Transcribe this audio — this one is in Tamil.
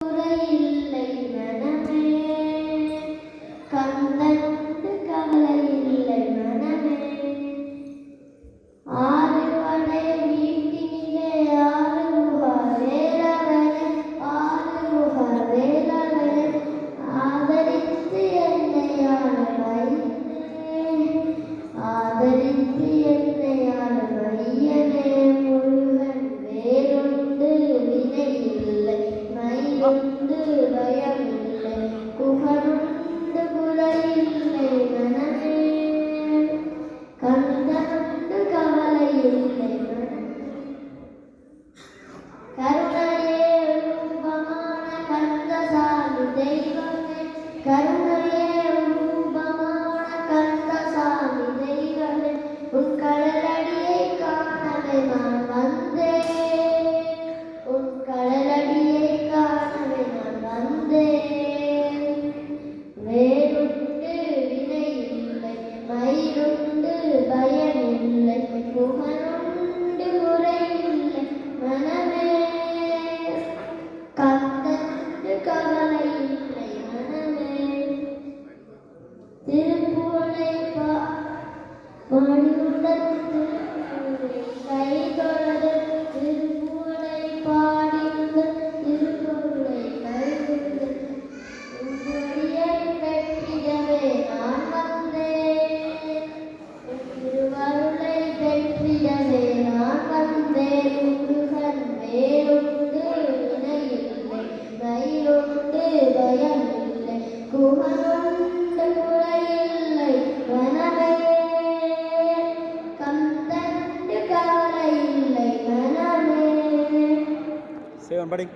குறையில்லை மனமே, கந்தனுண்டு கவலையில்லை மனமே. ஆறு படை வீட்டினிலே ஆறுமுகர் வேலவனே, ஆறுமுகர் வேலவனே, ஆதரித்து என்னை ஆளவையனே, ஆதரித்து என்னை ஆளவையனே. முருகன் வேலுண்டு வினையில்லை, மயிலுண்டு பயமில்லை, குகனுண்டு குறையில்லை மனமே, கந்தனுண்டு கவலையில்லை மனமே. கருணையே ரூபமான கந்தசாமி தெய்வமே, கருணையே ரூபமான கந்தசாமி தெய்வமே, உன் கடலடியை காணவே நான் வந்தேன், உன் கடலடியை காணவே நான் வந்தேன். வேலுண்டு வினையில்லை, மயிலுண்டு பயமில்லை, குகனுண்டு குறையில்லை மனமே, கந்தனுண்டு கவலையில்லை மனமே. திருப்புவனை பாடியுடன் திருப்புவனை கைதொழது, திருப்புவனை பாடியுடன் திருப்புவனை கைதொழது, உன்னுடைய பெற்றிடவே நான் வந்தேன், உன் திருவருளை பெற்றிடவே நான் வந்தேன். முருகன் வேலுண்டு வினையில்லை, மயிலுண்டு பயமில்லை, குகனுண்டு குறையில்லை மனமே, கந்தனுண்டு கவலையில்லை மனமே. Say on, buddy.